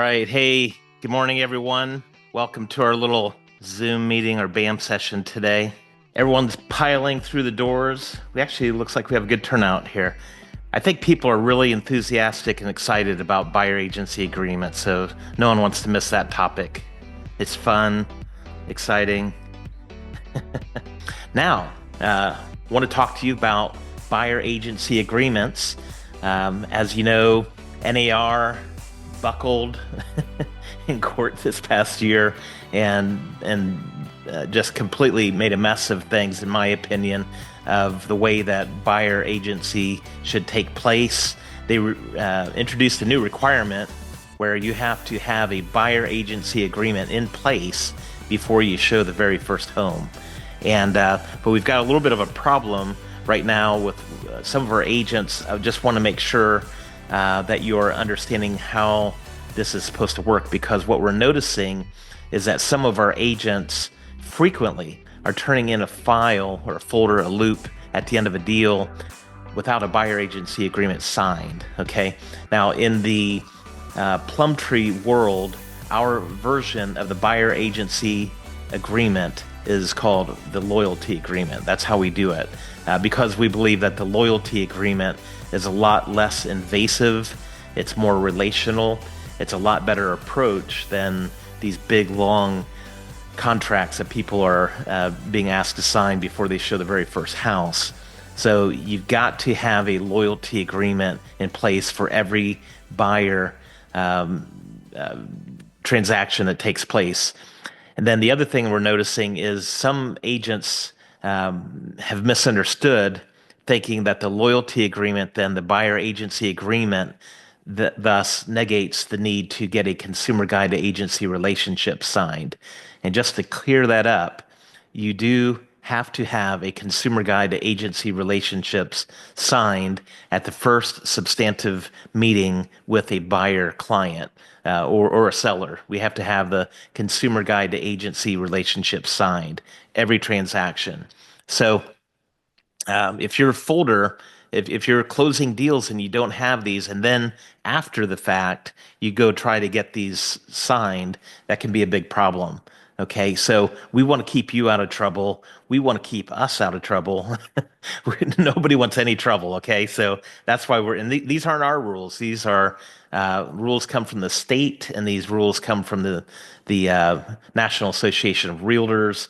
right. Hey, good morning, everyone. Welcome to our little Zoom meeting or BAM session today. Everyone's piling through the doors. Looks like we have a good turnout here. I think people are really enthusiastic and excited about buyer agency agreements, so no one wants to miss that topic. It's fun, exciting. Now, want to talk to you about buyer agency agreements. As you know, NAR buckled in court this past year and just completely made a mess of things, in my opinion, of the way that buyer agency should take place. They introduced a new requirement where you have to have a buyer agency agreement in place before you show the very first home. But we've got a little bit of a problem right now with some of our agents. I just want to make sure that you're understanding how this is supposed to work, because what we're noticing is that some of our agents frequently are turning in a file or a folder, a loop at the end of a deal without a buyer agency agreement signed. Okay. Now, in the Plum Tree world, our version of the buyer agency agreement is called the loyalty agreement. That's how we do it, because we believe that the loyalty agreement is a lot less invasive. It's more relational. It's a lot better approach than these big, long contracts that people are being asked to sign before they show the very first house. So you've got to have a loyalty agreement in place for every buyer transaction that takes place. And then the other thing we're noticing is some agents have misunderstood, thinking that the loyalty agreement, then the buyer agency agreement, thus negates the need to get a consumer guide to agency relationship signed. And just to clear that up, you do have to have a consumer guide to agency relationships signed at the first substantive meeting with a buyer client or a seller. We have to have the consumer guide to agency relationship signed every transaction. So if your folder, if you're closing deals and you don't have these, and then after the fact you go try to get these signed, that can be a big problem. Okay, so we want to keep you out of trouble. We want to keep us out of trouble. Nobody wants any trouble. Okay, so that's why we're in. These aren't our rules. These are rules come from the state, and these rules come from the National Association of Realtors,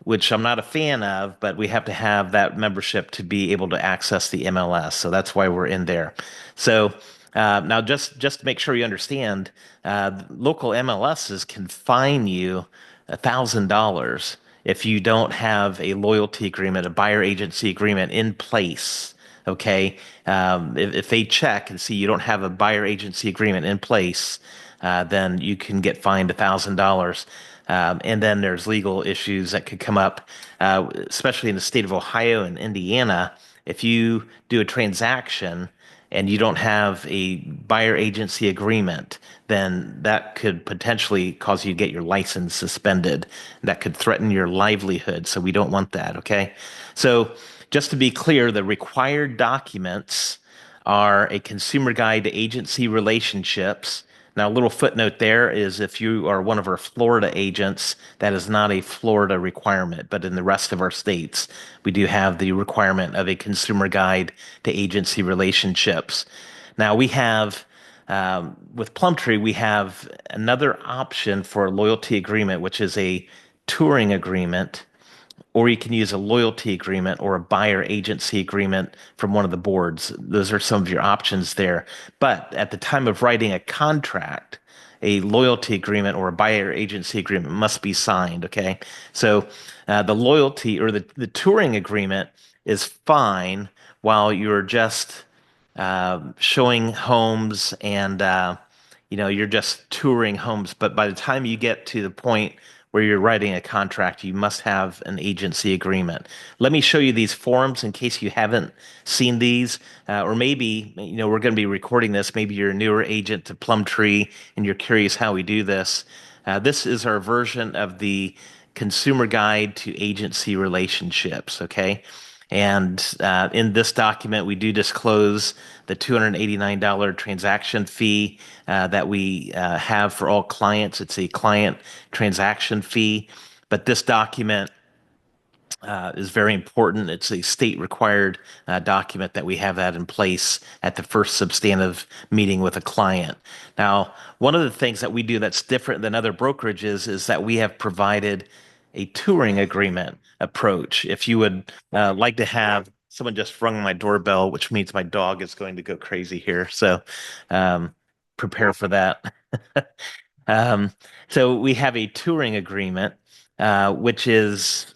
which I'm not a fan of, but we have to have that membership to be able to access the MLS. So that's why we're in there. So now, just to make sure you understand, local MLSs can fine you $1,000 if you don't have a loyalty agreement, a buyer agency agreement in place. Okay, if they check and see you don't have a buyer agency agreement in place, then you can get fined $1,000. And then there's legal issues that could come up, especially in the state of Ohio and Indiana. If you do a transaction and you don't have a buyer agency agreement, then that could potentially cause you to get your license suspended. That could threaten your livelihood. So we don't want that. Okay. So just to be clear, the required documents are a consumer guide to agency relationships. Now, a little footnote there is if you are one of our Florida agents, that is not a Florida requirement, but in the rest of our states, we do have the requirement of a consumer guide to agency relationships. Now, we have, with Plum Tree, we have another option for a loyalty agreement, which is a touring agreement, or you can use a loyalty agreement or a buyer agency agreement from one of the boards. Those are some of your options there. But at the time of writing a contract, a loyalty agreement or a buyer agency agreement must be signed. Okay. So the loyalty or the touring agreement is fine while you're just showing homes and you're just touring homes. But by the time you get to the point where you're writing a contract, you must have an agency agreement. Let me show you these forms in case you haven't seen these, or maybe, we're going to be recording this. Maybe you're a newer agent to Plum Tree and you're curious how we do this. This is our version of the consumer guide to agency relationships. Okay. And in this document, we do disclose the $289 transaction fee that we have for all clients. It's a client transaction fee. But this document is very important. It's a state required document that we have that in place at the first substantive meeting with a client. Now, one of the things that we do that's different than other brokerages is that we have provided a touring agreement approach. If you would like to have someone just rung my doorbell, which means my dog is going to go crazy here. So um, prepare for that. Um, so we have a touring agreement, which is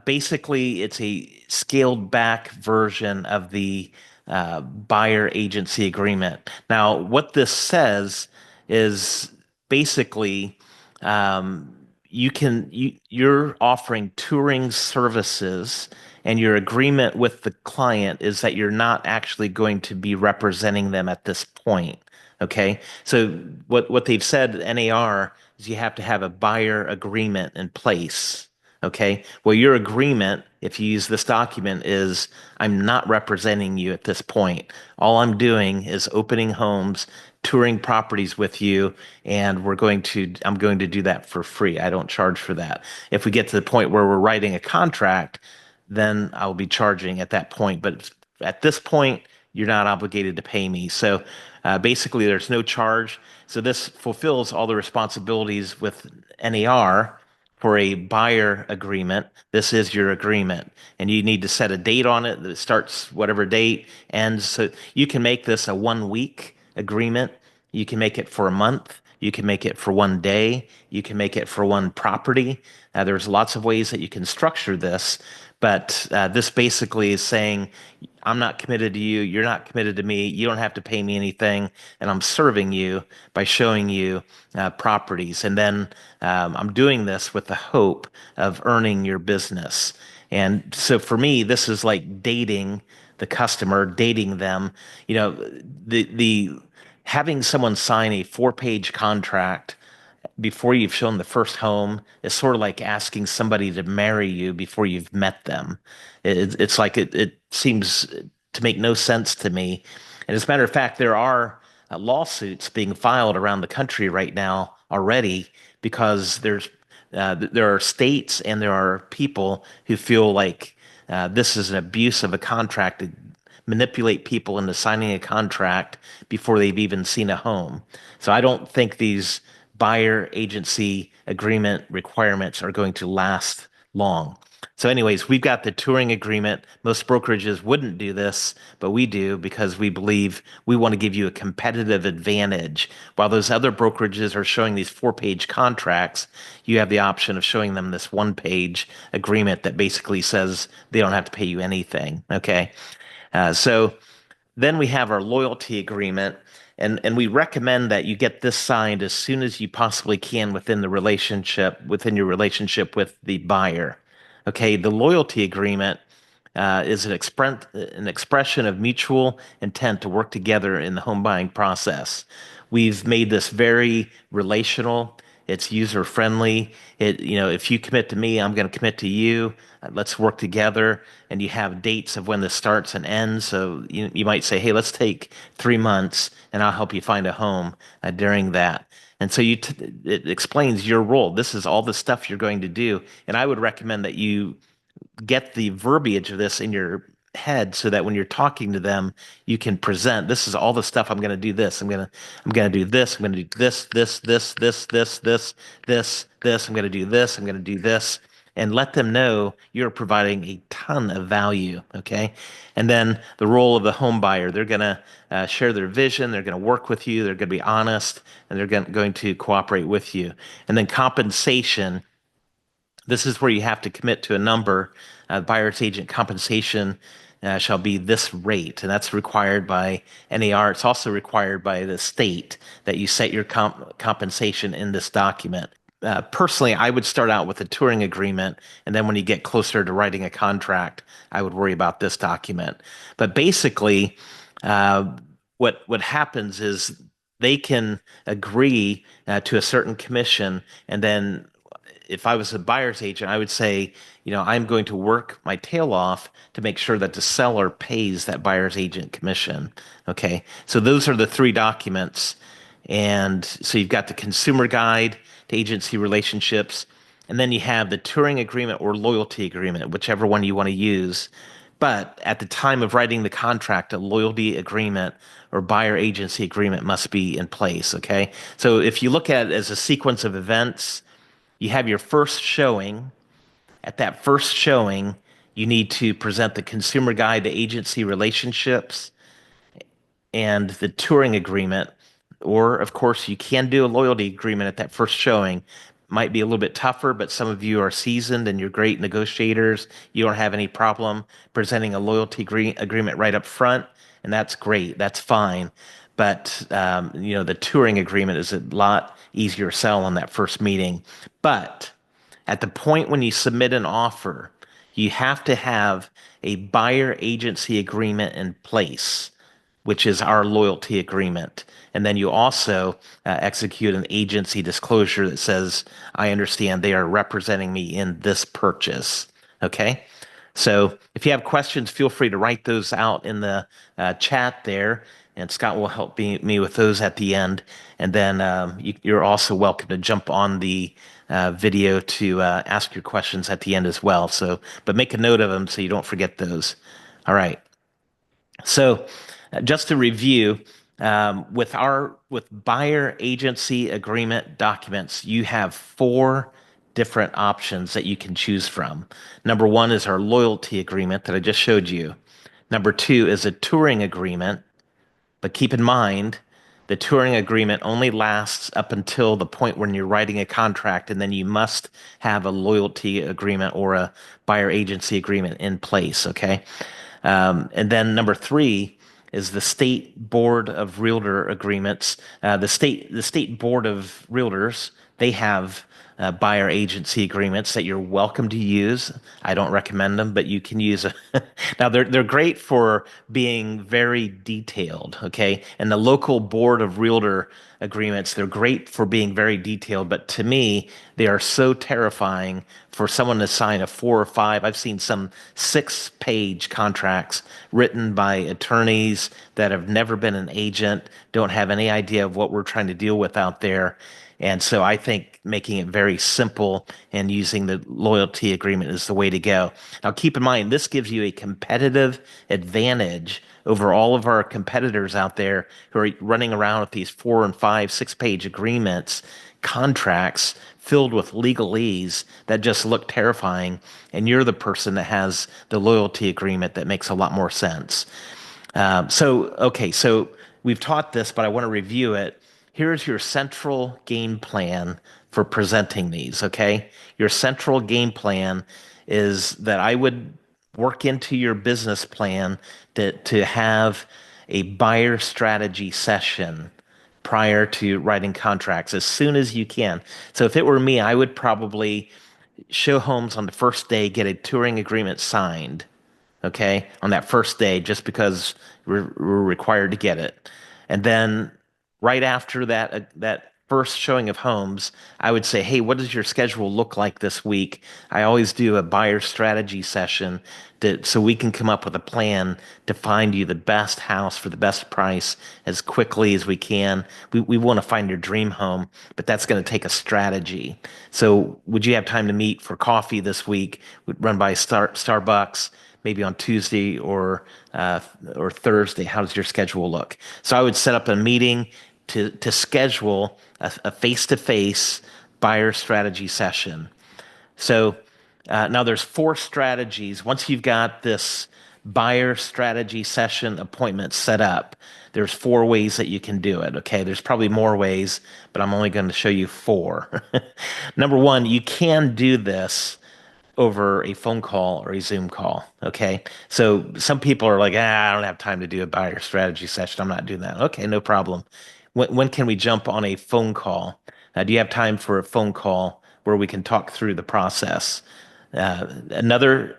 basically it's a scaled back version of the buyer agency agreement. Now, what this says is basically um, you're offering touring services, and your agreement with the client is that you're not actually going to be representing them at this point. Okay. So what they've said, NAR, is you have to have a buyer agreement in place. Okay. Well, your agreement, if you use this document, is I'm not representing you at this point. All I'm doing is opening homes, touring properties with you, and I'm going to do that for free. I don't charge for that. If we get to the point where we're writing a contract, then I'll be charging at that point. But at this point, you're not obligated to pay me. So basically, there's no charge. So this fulfills all the responsibilities with NAR for a buyer agreement. This is your agreement, and you need to set a date on it that starts whatever date ends. So you can make this a 1 week agreement. You can make it for a month. You can make it for 1 day. You can make it for one property. There's lots of ways that you can structure this, but this basically is saying, I'm not committed to you. You're not committed to me. You don't have to pay me anything. And I'm serving you by showing you properties. And then I'm doing this with the hope of earning your business. And so for me, this is like dating the customer, dating them. You know, the having someone sign a 4-page contract before you've shown the first home is sort of like asking somebody to marry you before you've met them. It's like it seems to make no sense to me. And as a matter of fact, there are lawsuits being filed around the country right now already because there are states and there are people who feel like this is an abuse of a contract to manipulate people into signing a contract before they've even seen a home. So I don't think these buyer agency agreement requirements are going to last long. So, anyways, we've got the touring agreement. Most brokerages wouldn't do this, but we do because we believe we want to give you a competitive advantage. While those other brokerages are showing these 4-page contracts, you have the option of showing them this 1-page agreement that basically says they don't have to pay you anything. Okay. So then we have our loyalty agreement, and we recommend that you get this signed as soon as you possibly can within your relationship with the buyer. Okay, the loyalty agreement is an expression of mutual intent to work together in the home buying process. We've made this very relational. It's user friendly. If you commit to me, I'm going to commit to you. Let's work together. And you have dates of when this starts and ends. So you might say, hey, let's take 3 months and I'll help you find a home during that. And so it explains your role. This is all the stuff you're going to do. And I would recommend that you get the verbiage of this in your head so that when you're talking to them, you can present, this is all the stuff I'm going to do this. I'm going to do this. I'm going to do this. I'm going to do this. I'm going to do this. And let them know you're providing a ton of value. Okay. And then the role of the home buyer, they're going to share their vision. They're going to work with you. They're going to be honest and they're going to cooperate with you. And then compensation, this is where you have to commit to a number. Buyer's agent compensation shall be this rate, and that's required by NAR. It's also required by the state that you set your compensation in this document. Personally, I would start out with a touring agreement, and then when you get closer to writing a contract, I would worry about this document. But basically, uh, what happens is they can agree to a certain commission, and then if I was a buyer's agent, I would say, I'm going to work my tail off to make sure that the seller pays that buyer's agent commission. Okay. So those are the three documents. And so you've got the consumer guide to agency relationships, and then you have the touring agreement or loyalty agreement, whichever one you want to use. But at the time of writing the contract, a loyalty agreement or buyer agency agreement must be in place. Okay. So if you look at it as a sequence of events, you have your first showing. At that first showing, you need to present the consumer guide to agency relationships and the touring agreement. Or, of course, you can do a loyalty agreement at that first showing. Might be a little bit tougher, but some of you are seasoned and you're great negotiators. You don't have any problem presenting a loyalty agreement right up front, and that's great. That's fine. But the touring agreement is a lot easier to sell on that first meeting. But at the point when you submit an offer, you have to have a buyer agency agreement in place, which is our loyalty agreement. And then you also execute an agency disclosure that says, I understand they are representing me in this purchase. Okay. So if you have questions, feel free to write those out in the chat there, and Scott will help me with those at the end. And then you're also welcome to jump on the video to ask your questions at the end as well. So, but make a note of them so you don't forget those. All right. So, just to review, with buyer agency agreement documents, you have four different options that you can choose from. Number one is our loyalty agreement that I just showed you. Number two is a touring agreement, but keep in mind, the touring agreement only lasts up until the point when you're writing a contract, and then you must have a loyalty agreement or a buyer agency agreement in place. Okay. And then number three is the state board of realtor agreements. The state board of realtors, they have buyer agency agreements that you're welcome to use. I don't recommend them, but you can use them. Now they're great for being very detailed, okay? And the local board of realtor agreements, they're great for being very detailed, but to me, they are so terrifying for someone to sign a 4 or 5. I've seen some 6-page contracts written by attorneys that have never been an agent, don't have any idea of what we're trying to deal with out there. And so I think making it very simple and using the loyalty agreement is the way to go. Now, keep in mind, this gives you a competitive advantage over all of our competitors out there who are running around with these 4 and 5, 6-page agreements, contracts filled with legalese that just look terrifying. And you're the person that has the loyalty agreement that makes a lot more sense. So we've taught this, but I want to review it. Here's your central game plan for presenting these, okay? Your central game plan is that I would work into your business plan to have a buyer strategy session prior to writing contracts as soon as you can. So if it were me, I would probably show homes on the first day, get a touring agreement signed, okay, on that first day, just because we're required to get it. And then right after that first showing of homes, I would say, hey, what does your schedule look like this week? I always do a buyer strategy session so we can come up with a plan to find you the best house for the best price as quickly as we can. We want to find your dream home, but that's going to take a strategy. So would you have time to meet for coffee this week? We'd run by Starbucks maybe on Tuesday or Thursday. How does your schedule look? So I would set up a meeting to schedule a face-to-face buyer strategy session. So now there's 4 strategies. Once you've got this buyer strategy session appointment set up, there's 4 ways that you can do it. Okay, there's probably more ways, but I'm only going to show you 4. Number one, you can do this over a phone call or a Zoom call. Okay. So some people are like, I don't have time to do a buyer strategy session. I'm not doing that. Okay, no problem. When can we jump on a phone call? Do you have time for a phone call where we can talk through the process? Another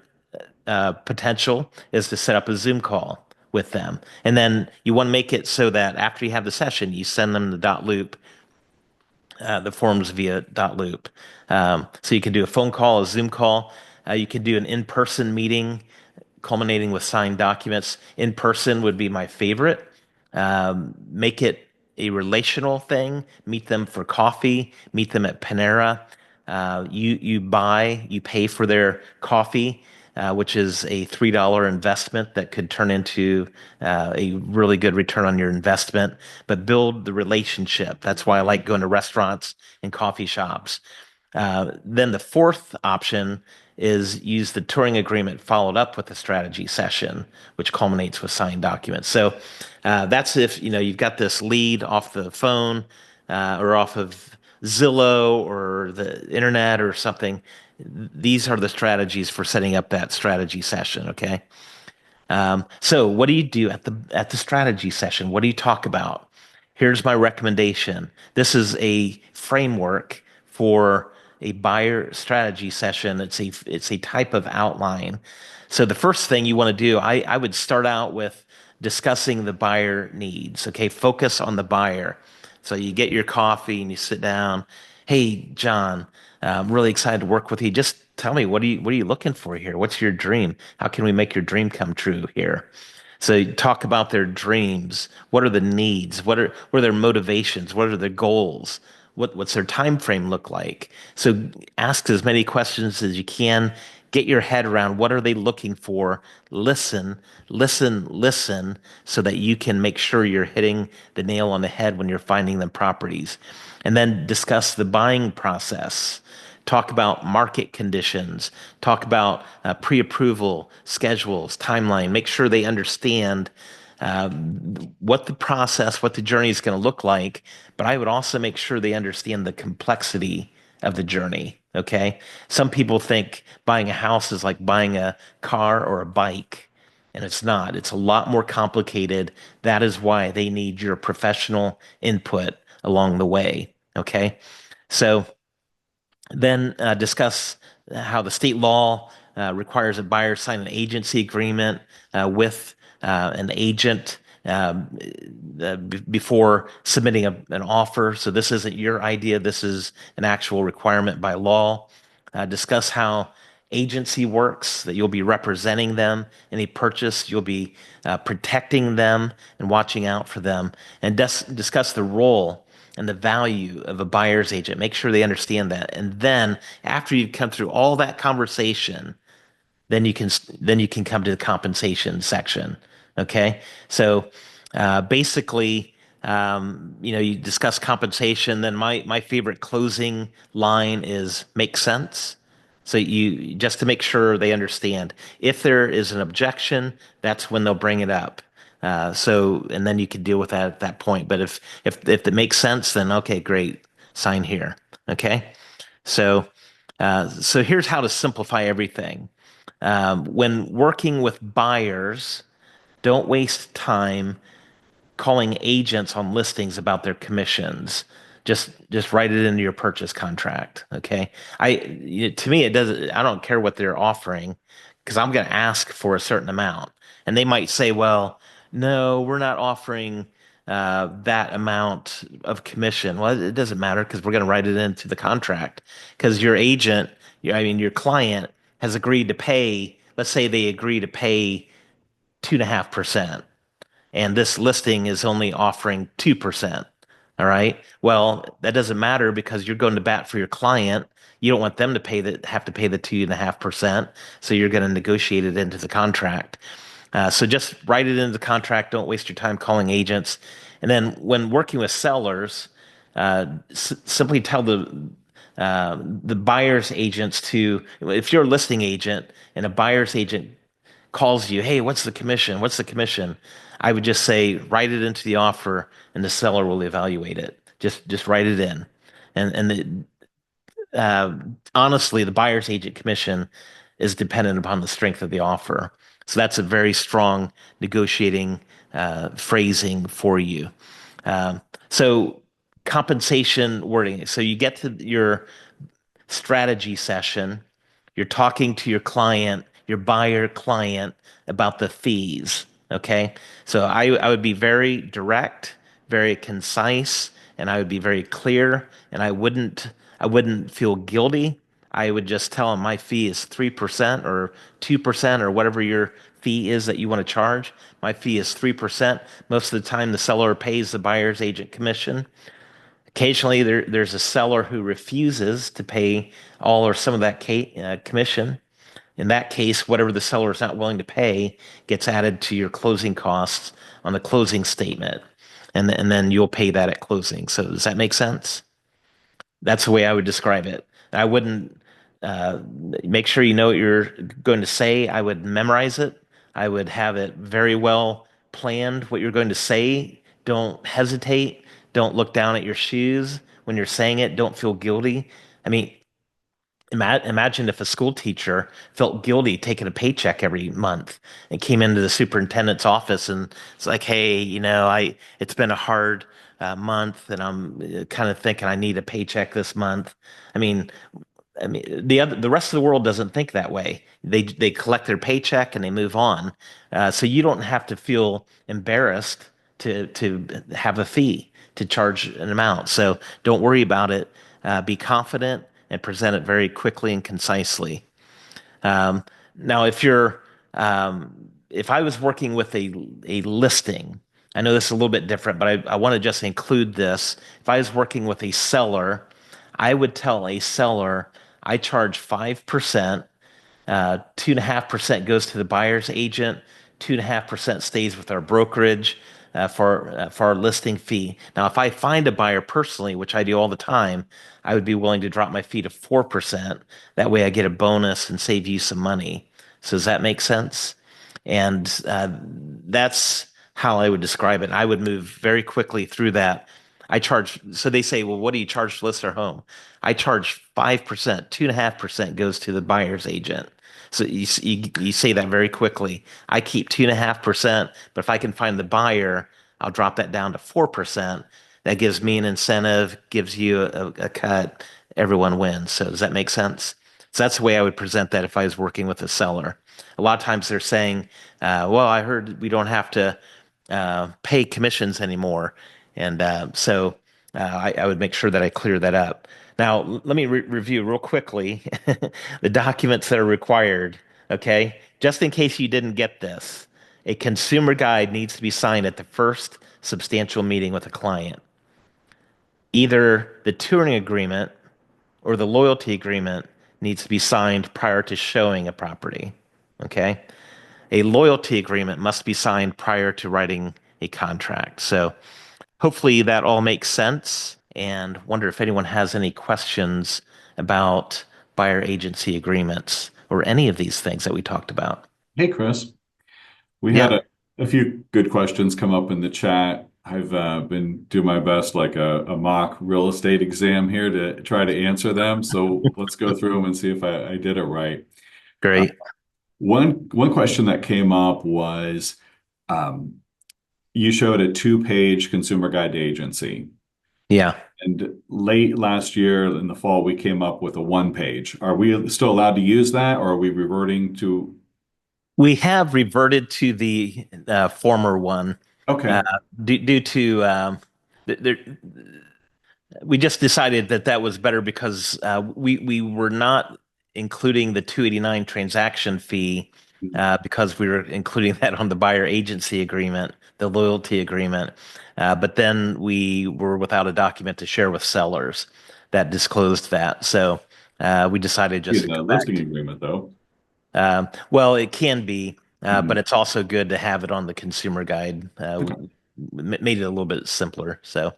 potential is to set up a Zoom call with them. And then you want to make it so that after you have the session, you send them the dot loop the forms via dot loop. So you can do a phone call, a Zoom call. You can do an in-person meeting culminating with signed documents. In person would be my favorite. Make it a relational thing. Meet them for coffee. Meet them at Panera. You pay for their coffee, which is a $3 investment that could turn into a really good return on your investment. But build the relationship. That's why I like going to restaurants and coffee shops. Then the fourth option is use the touring agreement followed up with a strategy session, which culminates with signed documents. So that's if you've got this lead off the phone or off of Zillow or the internet or something. These are the strategies for setting up that strategy session. Okay. So what do you do at the strategy session? What do you talk about? Here's my recommendation. This is a framework for a buyer strategy session. It's a type of outline. So the first thing you want to do, I would start out with discussing the buyer needs. Okay, focus on the buyer. So you get your coffee and you sit down. Hey, John, I'm really excited to work with you. Just tell me, what are you looking for here? What's your dream? How can we make your dream come true here? So you talk about their dreams. What are the needs? What are their motivations? What are their goals? What's their time frame look like? So ask as many questions as you can. Get your head around what are they looking for. Listen, listen, so that you can make sure you're hitting the nail on the head when you're finding them properties. And then discuss the buying process. Talk about market conditions, talk about pre-approval schedules, timeline, make sure they understand what the process, what the journey is going to look like. But I would also make sure they understand the complexity of the journey. Okay. Some people think buying a house is like buying a car or a bike, and it's not. It's a lot more complicated. That is why they need your professional input along the way. Okay. So, then discuss how the state law requires a buyer sign an agency agreement with an agent before submitting an offer. So this isn't your idea. This is an actual requirement by law. Discuss how agency works, that you'll be representing them in a purchase. You'll be protecting them and watching out for them, and discuss the role and the value of a buyer's agent. Make sure they understand that. And then after you've come through all that conversation, then you can come to the compensation section. Okay, so basically, you discuss compensation. Then my favorite closing line is make sense. So you just to make sure they understand. If there is an objection, that's when they'll bring it up. And then you can deal with that at that point. But if it makes sense, then okay, great, sign here. Okay, so so here's how to simplify everything. When working with buyers, don't waste time calling agents on listings about their commissions. Just write it into your purchase contract. Okay. To me it doesn't. I don't care what they're offering because I'm going to ask for a certain amount, and they might say, "Well, no, we're not offering that amount of commission." Well, it doesn't matter because we're going to write it into the contract because your agent, I mean, your client has agreed to pay. Let's say they agree to pay 2.5%, and this listing is only offering 2%. All right. Well, that doesn't matter because you're going to bat for your client. You don't want them to have to pay the 2.5%. So you're going to negotiate it into the contract. So just write it into the contract. Don't waste your time calling agents. And then when working with sellers, simply tell the buyer's agents to, if you're a listing agent and a buyer's agent calls you, hey, what's the commission? What's the commission? I would just say, write it into the offer and the seller will evaluate it. Just write it in. And honestly, the buyer's agent commission is dependent upon the strength of the offer. So that's a very strong negotiating phrasing for you. Um, so compensation wording. So you get to your strategy session, you're talking to your client, your buyer client about the fees. Okay. So I would be very direct, very concise, and I would be very clear, and I wouldn't feel guilty. I would just tell them my fee is 3% or 2% or whatever your fee is that you want to charge. My fee is 3%. Most of the time, the seller pays the buyer's agent commission. Occasionally, there's a seller who refuses to pay all or some of that commission. In that case, whatever the seller is not willing to pay gets added to your closing costs on the closing statement, and then you'll pay that at closing. So does that make sense? That's the way I would describe it. I wouldn't uh, make sure you know what you're going to say. I would memorize it. I would have it very well planned what you're going to say. Don't hesitate. Don't look down at your shoes when you're saying it. Don't feel guilty. I mean, imagine if a school teacher felt guilty taking a paycheck every month and came into the superintendent's office and it's like, hey, it's been a hard month and I'm kind of thinking I need a paycheck this month. I mean, the rest of the world doesn't think that way. They collect their paycheck and they move on. So you don't have to feel embarrassed to have a fee to charge an amount. So don't worry about it. Be confident and present it very quickly and concisely. Um, Now, if I was working with a listing, I know this is a little bit different, but I want to just include this. If I was working with a seller, I would tell a seller I charge 5%. 2.5% goes to the buyer's agent. 2.5% stays with our brokerage for our listing fee. Now, if I find a buyer personally, which I do all the time, I would be willing to drop my fee to 4%. That way, I get a bonus and save you some money. So does that make sense? And that's how I would describe it. I would move very quickly through that. So they say, well, what do you charge to list our home? I charge 5%, 2.5% goes to the buyer's agent. So you say that very quickly. I keep 2.5%, but if I can find the buyer, I'll drop that down to 4%. That gives me an incentive, gives you a cut. Everyone wins. So does that make sense? So that's the way I would present that if I was working with a seller. A lot of times they're saying, well, I heard we don't have to pay commissions anymore. And I would make sure that I clear that up. Now, let me review real quickly the documents that are required. Okay. Just in case you didn't get this, a consumer guide needs to be signed at the first substantial meeting with a client. Either the touring agreement or the loyalty agreement needs to be signed prior to showing a property. Okay. A loyalty agreement must be signed prior to writing a contract. So hopefully that all makes sense and wonder if anyone has any questions about buyer agency agreements or any of these things that we talked about. Hey, Chris. We had Yeah, a few good questions come up in the chat. I've been doing my best, like a mock real estate exam here to try to answer them. So let's go through them and see if I did it right. Uh, great. one question that came up was um, you showed a two-page consumer guide to agency. Yeah. And late last year in the fall, we came up with a one page. Are we still allowed to use that, or are we reverting to? We have reverted to the former one uh, Okay. due to there, we just decided that that was better because we were not including the 289 transaction fee because we were including that on the buyer agency agreement, the loyalty agreement. But then we were without a document to share with sellers that disclosed that. So we decided just In to the go listing back. agreement, though. Well, it can be, but Mhm. it's also good to have it on the consumer guide. Okay. Made it a little bit simpler. So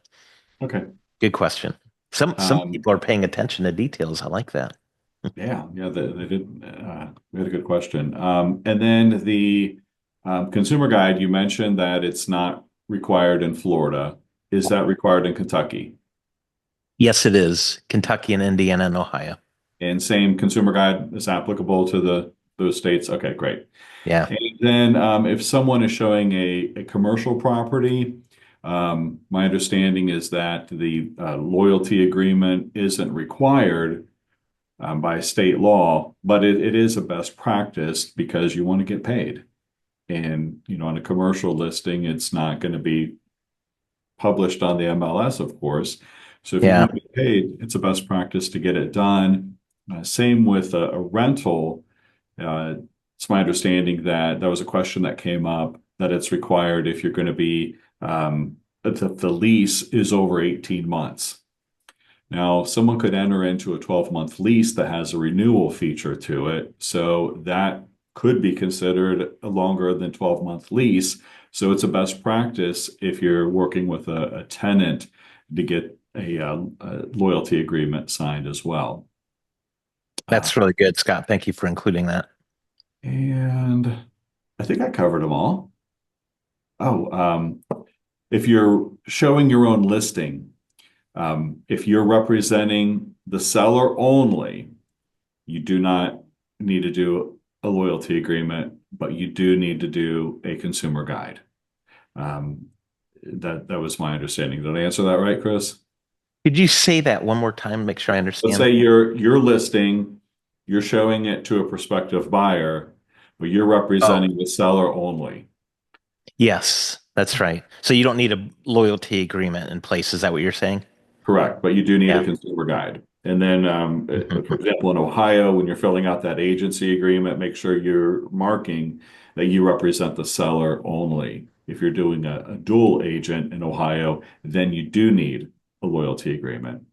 Okay. good question. Some Um, people are paying attention to details. I like that. yeah, they did. We had a good question. And then the consumer guide, you mentioned that it's not required in Florida. Is that required in Kentucky? Yes, it is. Kentucky and Indiana and Ohio. And same consumer guide is applicable to those states? Okay, great. Yeah. And then if someone is showing a commercial property, my understanding is that the loyalty agreement isn't required by state law, but it is a best practice because you want to get paid. And, on a commercial listing, it's not going to be published on the MLS, of course. So if you're Yeah. going to be paid, it's a best practice to get it done. Same with a rental. Uh, it's my understanding that that was a question that came up, that it's required if you're going to be, if the lease is over 18 months. Now, someone could enter into a 12-month lease that has a renewal feature to it. So that could be considered a longer than 12-month lease. So it's a best practice if you're working with a tenant to get a loyalty agreement signed as well. Uh, That's really good, Scott. Thank you for including that. and I think I covered them all. Oh, if you're showing your own listing, if you're representing the seller only, you do not need to do a loyalty agreement, but you do need to do a consumer guide. That was my understanding. Did I answer that right, Chris? Could you say that one more time, make sure I Let's understand? say you're listing, you're showing it to a prospective buyer, but you're Oh, representing the seller only. yes, that's right. So you don't need a loyalty agreement in place. Is that what you're saying? Correct, but you do need a Yeah. consumer guide. And then, for Mhm. example, in Ohio, when you're filling out that agency agreement, make sure you're marking that you represent the seller only. If you're doing a dual agent in Ohio, then you do need a loyalty agreement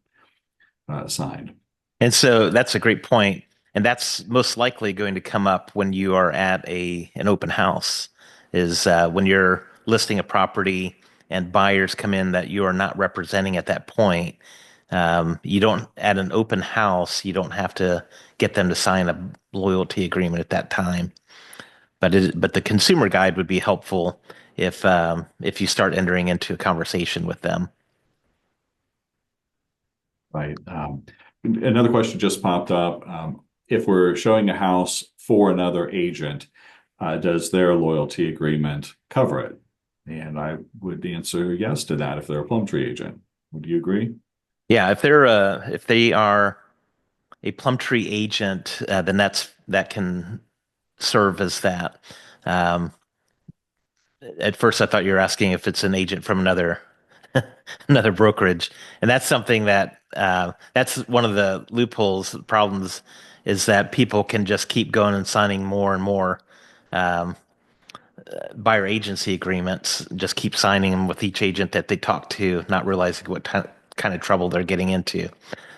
signed. And so that's a great point. And that's most likely going to come up when you are at an open house, is when you're listing a property and buyers come in that you are not representing at that point. You don't, at an open house, you don't have to get them to sign a loyalty agreement at that time. But the consumer guide would be helpful if you start entering into a conversation with them. Right. Another question just popped up. If we're showing a house for another agent, does their loyalty agreement cover it? And I would answer yes to that if they're a Plum Tree agent. Would you agree? Yeah, if they are a Plum Tree agent, then that can serve as that. Um, at first, I thought you were asking if it's an agent from another another brokerage, and that's something that that's one of the loopholes. Problems is that people can just keep going and signing more and more um, buyer agency agreements, just keep signing them with each agent that they talk to, not realizing what kind of trouble they're getting into.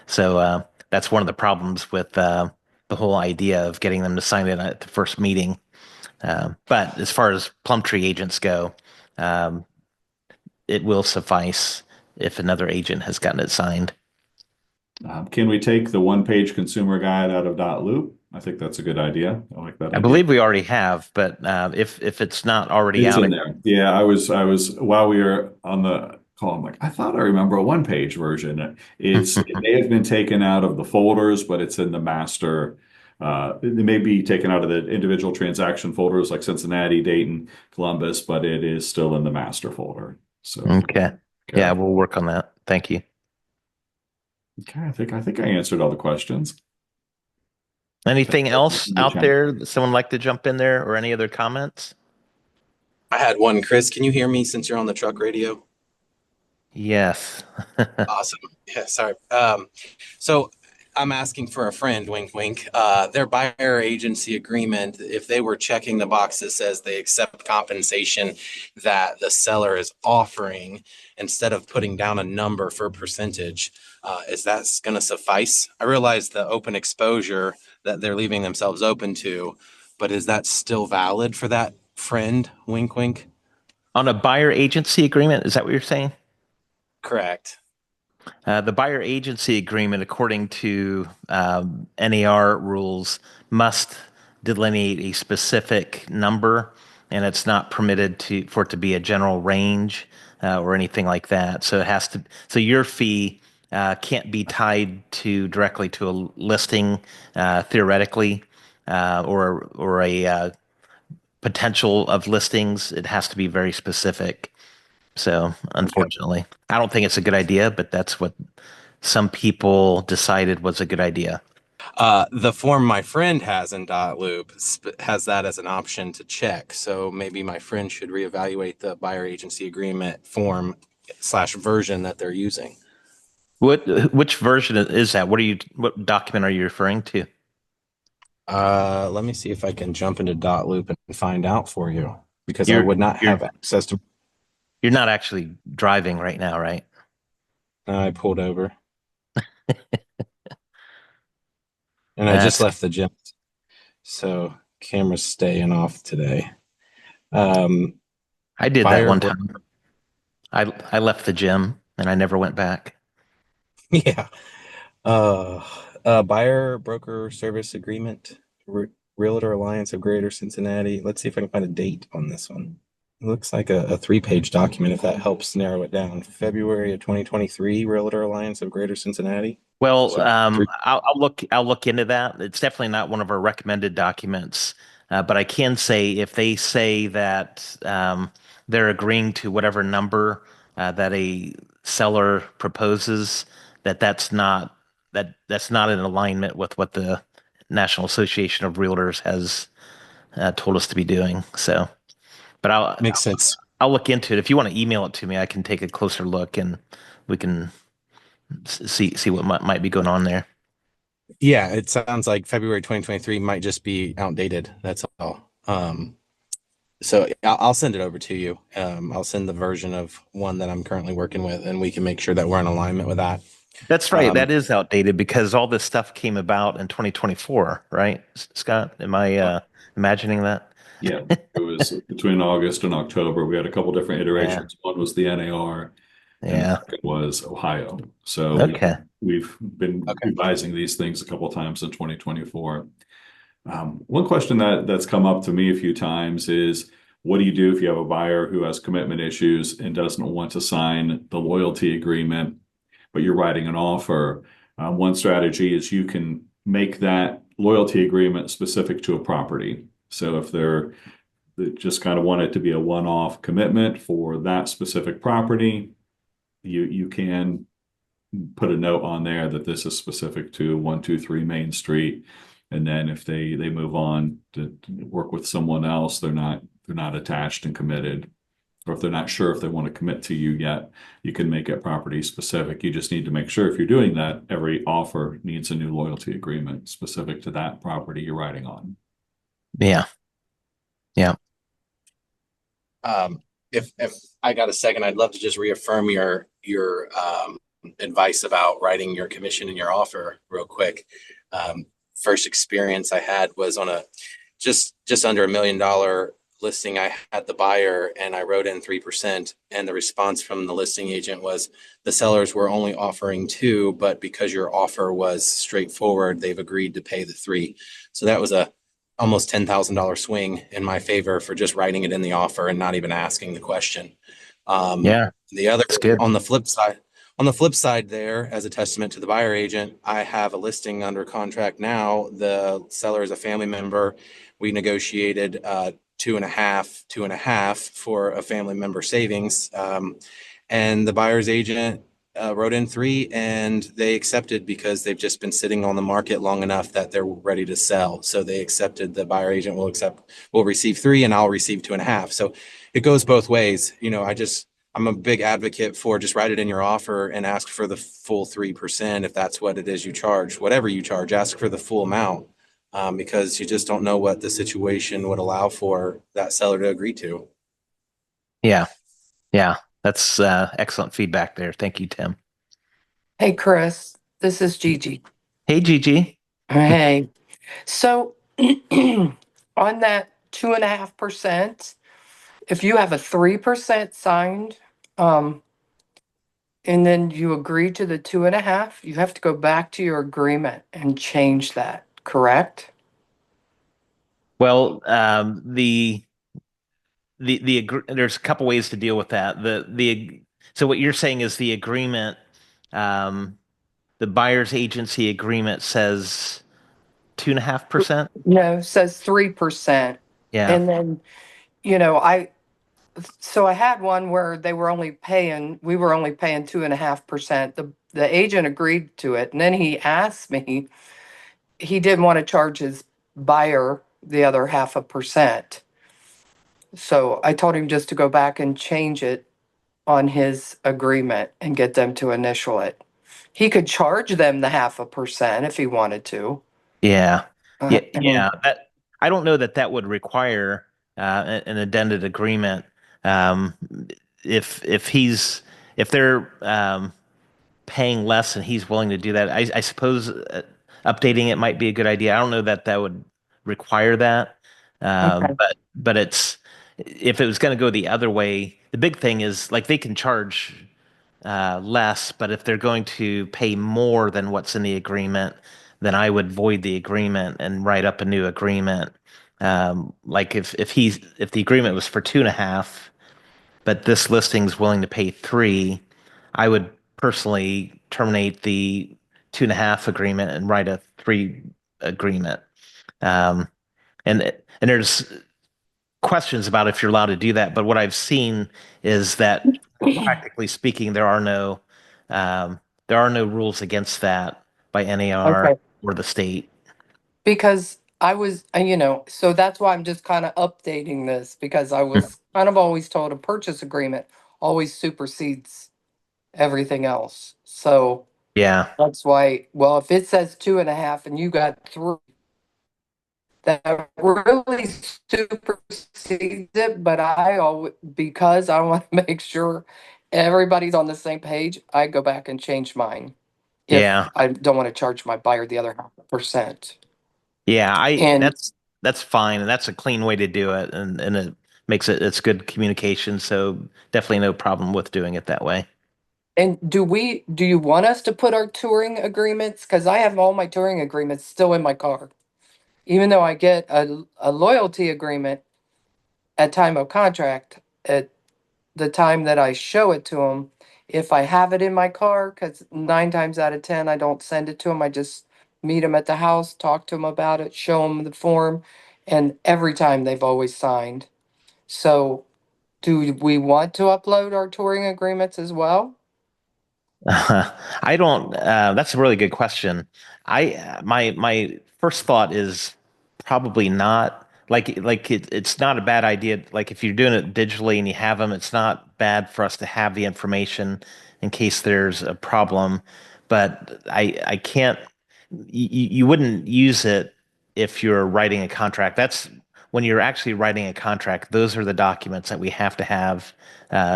So that's one of the problems with the whole idea of getting them to sign it at the first meeting. But as far as Plum Tree agents go, um, it will suffice if another agent has gotten it signed. Can we take the one-page consumer guide out of dot loop? I think that's a good idea. I like that I idea. believe we already have, but if it's not already It's out, in there. Yeah, I was while we were on the call, I'm like, I thought I remember a one-page version. It may have been taken out of the folders, but it's in the master. It may be taken out of the individual transaction folders like Cincinnati, Dayton, Columbus, but it is still in the master folder. So okay, yeah, careful. we'll work on that. Thank you. Okay, I think I answered all the questions. Anything else In the out chat. there that someone like to jump in there, or any other comments? I had one. Chris, can you hear me since you're on the truck radio? Yes. Awesome. Yeah, sorry. So I'm asking for a friend, wink, wink. Their buyer agency agreement, if they were checking the box that says they accept compensation that the seller is offering instead of putting down a number for percentage, is that going to suffice? I realize the open exposure that they're leaving themselves open to, but is that still valid for that friend, wink, wink? On a buyer agency agreement, is that what you're saying? Correct. The buyer agency agreement, according to NAR rules, must delineate a specific number, and it's not permitted for it to be a general range or anything like that. So it has to. So your fee can't be tied to directly to a listing, theoretically, or a potential of listings. It has to be very specific. So, Okay. unfortunately, I don't think it's a good idea, but that's what some people decided was a good idea. The form my friend has in dot loop has that as an option to check. So maybe my friend should reevaluate the buyer agency agreement form slash version that they're using. Which version is that? What document are you referring to? Let me see if I can jump into Dot Loop and find out for you, because I You're would not you're have access to. you're not actually driving right now, right? I pulled over and I just That's left the gym, so camera's staying off today. Um, I did that buyer one bro- time. I left the gym and I never went back. yeah. Buyer broker service agreement, Realtor Alliance of Greater Cincinnati. Let's see if I can find a date on this one. It looks like a 3-page document, if that helps narrow it down. February of 2023, Realtor Alliance of Greater Cincinnati. Well, So three. I'll look into that. It's definitely not one of our recommended documents, but I can say if they say that they're agreeing to whatever number that a seller proposes, that's not in alignment with what the National Association of Realtors has told us to be doing. So, but Makes sense. I'll look into it. If you want to email it to me, I can take a closer look and we can see what might be going on there. Yeah, it sounds like February 2023 might just be outdated. That's all. So I'll send it over to you. I'll send the version of one that I'm currently working with, and we can make sure that we're in alignment with that. That's right. Um, That is outdated because all this stuff came about in 2024, right, Scott? Am I imagining that? Yeah, it was between August and October. We had a couple different Yeah. iterations. One was the NAR, and the Yeah. second was Ohio. So Okay. we've been okay. revising these things a couple times in 2024. One question that's come up to me a few times is, what do you do if you have a buyer who has commitment issues and doesn't want to sign the loyalty agreement, but you're writing an offer? One strategy is you can make that loyalty agreement specific to a property. So if they just kind of want it to be a one-off commitment for that specific property, you can put a note on there that this is specific to 123 Main Street. And then if they move on to work with someone else, they're not attached and committed. Or if they're not sure if they want to commit to you yet, you can make it property specific. You just need to make sure if you're doing that, every offer needs a new loyalty agreement specific to that property you're writing on. Yeah. Yeah. If I got a second, I'd love to just reaffirm your advice about writing your commission and your offer real quick. First experience I had was on a just under $1 million listing. I had the buyer and I wrote in 3%, and the response from the listing agent was the sellers were only offering 2, but because your offer was straightforward, they've agreed to pay the 3. So that was a almost $10,000 swing in my favor for just writing it in the offer and not even asking the question. Yeah. The other, It's good. on the flip side there, as a testament to the buyer agent, I have a listing under contract now. The seller is a family member. We negotiated 2.5 for a family member savings. And the buyer's agent wrote in 3, and they accepted because they've just been sitting on the market long enough that they're ready to sell. So they accepted. The buyer agent will receive 3 and I'll receive 2.5. So it goes both ways. I'm a big advocate for just write it in your offer and ask for the full 3%. If that's what it is you charge, whatever you charge, ask for the full amount, because you just don't know what the situation would allow for that seller to agree to. Yeah. Yeah. That's excellent feedback there. Thank you, Tim. Hey, Chris, this is Gigi. Hey, Gigi. Hey, so on that 2.5%, if you have a 3% signed, and then you agree to the 2.5, you have to go back to your agreement and change that, correct? Well, there's a couple ways to deal with that. So what you're saying is the agreement, the buyer's agency agreement says 2.5%. No, it says 3%. Yeah. And then, so I had one where we were only paying 2.5%. The agent agreed to it. And then he asked me, he didn't want to charge his buyer the other 0.5%. So I told him just to go back and change it on his agreement and get them to initial it. He could charge them the 0.5% if he wanted to. Yeah. Yeah, I mean, that I don't know that that would require an addended agreement. Um, if they're paying less and he's willing to do that, I suppose updating it might be a good idea. I don't know that that would require that. okay, But it's if it was going to go the other way, the big thing is like they can charge less, but if they're going to pay more than what's in the agreement, then I would void the agreement and write up a new agreement. Like if the agreement was for 2.5, but this listing's willing to pay 3, I would personally terminate the 2.5 agreement and write a 3 agreement. Um, and there's questions about if you're allowed to do that, but what I've seen is that practically speaking, um, there are no rules against that by NAR okay. or the state. Because I was, so that's why I'm just kind of updating this because I was kind of always told a purchase agreement always supersedes everything else. So Yeah. that's why, well, if it says 2.5 and you got 3, that really supersedes it. But I always, because I want to make sure everybody's on the same page, I go back and change mine if Yeah. I don't want to charge my buyer the other 0.5%. Yeah. And That's fine. And that's a clean way to do it. And it's good communication. So definitely no problem with doing it that way. And do you want us to put our touring agreements? Because I have all my touring agreements still in my car. Even though I get a loyalty agreement at time of contract, at the time that I show it to them, if I have it in my car, because 9 times out of 10, I don't send it to them. I just meet them at the house, talk to them about it, show them the form, and every time they've always signed. So do we want to upload our touring agreements as well? I don't, that's a really good question. My first thought is probably not it's not a bad idea. Like if you're doing it digitally and you have them, it's not bad for us to have the information in case there's a problem. But I can't, you wouldn't use it if you're writing a contract. That's when you're actually writing a contract, those are the documents that we have to have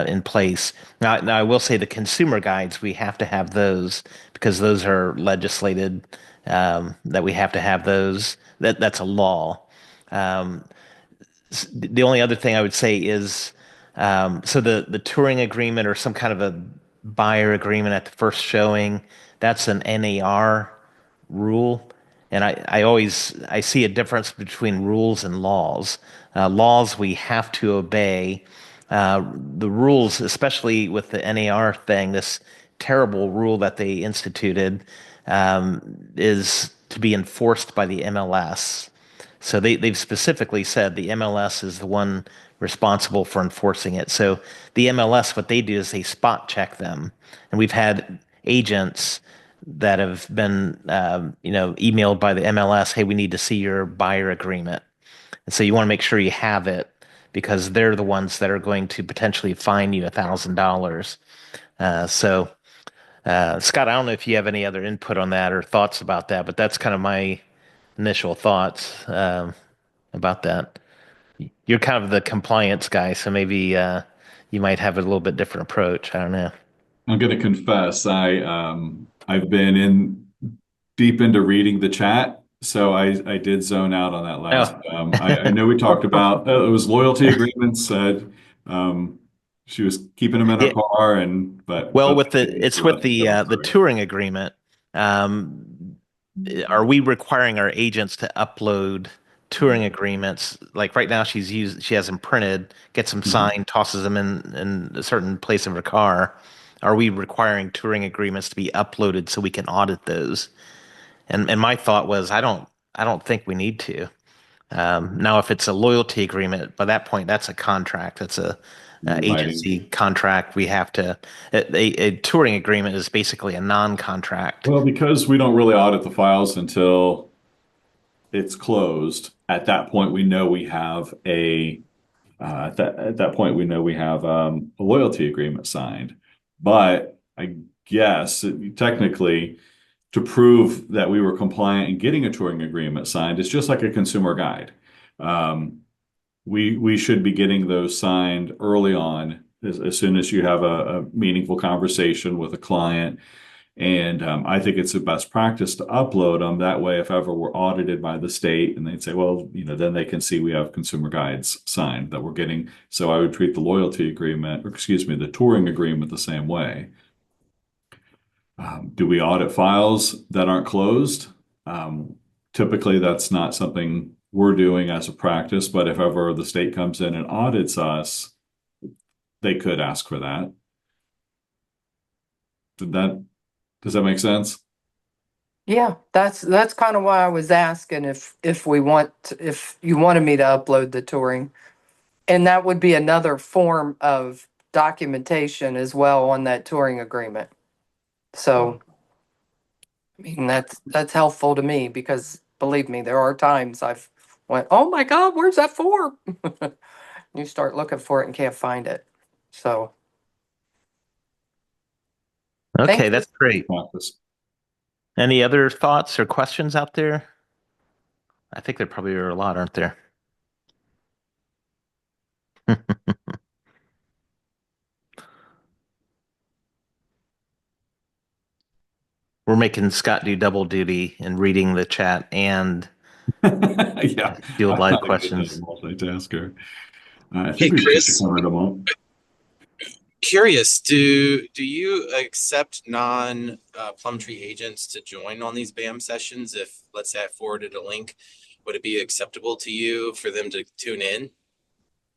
in place. Now, I will say the consumer guides, we have to have those because those are legislated, that we have to have those. That's a law. Um, the only other thing I would say is so the touring agreement or some kind of a buyer agreement at the first showing, that's an NAR rule. And I see a difference between rules and laws. Laws we have to obey. The rules, especially with the NAR thing, this terrible rule that they instituted, is to be enforced by the MLS. So they've specifically said the MLS is the one responsible for enforcing it. So the MLS, what they do is they spot check them. And we've had agents that have been, emailed by the MLS, hey, we need to see your buyer agreement. And so you want to make sure you have it because they're the ones that are going to potentially fine you $1,000. Scott, I don't know if you have any other input on that or thoughts about that, but that's kind of my initial thoughts about that. You're kind of the compliance guy, so maybe you might have a little bit different approach. I don't know. I'm going to confess, I've been in deep into reading the chat, so I did zone out on that last. Oh, I know we talked about it was loyalty agreements. Um, she was keeping them in her yeah. car, and but Well, it's it's with a different the story. touring agreement. Um, are we requiring our agents to upload touring agreements? Like right now, she has them printed, gets them Mhm. signed, tosses them in a certain place of her car. Are we requiring touring agreements to be uploaded so we can audit those? And my thought was, I don't think we need to. Now, if it's a loyalty agreement, by that point, that's a contract. That's a Writing. agency contract. We have to. A touring agreement is basically a non-contract. Well, because we don't really audit the files until it's closed. At that point, we know we have a At that point, we know we have a loyalty agreement signed. But I guess technically, to prove that we were compliant in getting a touring agreement signed, it's just like a consumer guide. We should be getting those signed early on, as soon as you have a meaningful conversation with a client. And I think it's the best practice to upload them. That way, if ever we're audited by the state and they'd say, well, then they can see we have consumer guides signed that we're getting. So I would treat the loyalty agreement, or excuse me, the touring agreement the same way. Do we audit files that aren't closed? Typically, that's not something we're doing as a practice, but if ever the state comes in and audits us, they could ask for that. Does that make sense? Yeah, that's kind of why I was asking if you wanted me to upload the touring. And that would be another form of documentation as well on that touring agreement. So, I mean, that's helpful to me because believe me, there are times I've went, oh my God, where's that form? You start looking for it and can't find it. So, thank Okay, you. that's great. Practice. Any other thoughts or questions out there? I think there probably are a lot, aren't there? We're making Scott do double duty and reading the chat and Yeah, field I'm live not a good questions. multitasker. I Hey, think we Chris, covered them all. curious, do you accept non Plum Tree agents to join on these BAM sessions? If, let's say, I forwarded a link, would it be acceptable to you for them to tune in?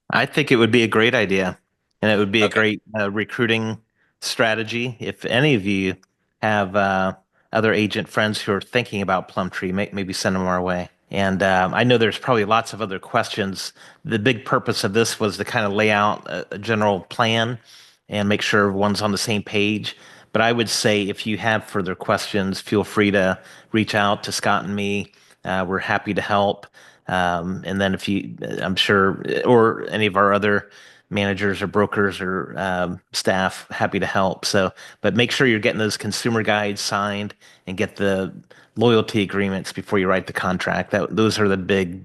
I think it would be a great idea, and it would be a Okay. great recruiting strategy. If any of you have other agent friends who are thinking about Plum Tree, maybe send them our way. And I know there's probably lots of other questions. The big purpose of this was to kind of lay out a general plan and make sure everyone's on the same page. But I would say if you have further questions, feel free to reach out to Scott and me. We're happy to help. And then I'm sure, or any of our other managers or brokers or staff, happy to help. So, but make sure you're getting those consumer guides signed and get the loyalty agreements before you write the contract. Those are the big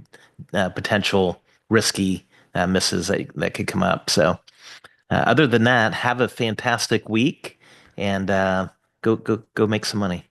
potential risky misses that could come up. So, other than that, have a fantastic week and go make some money.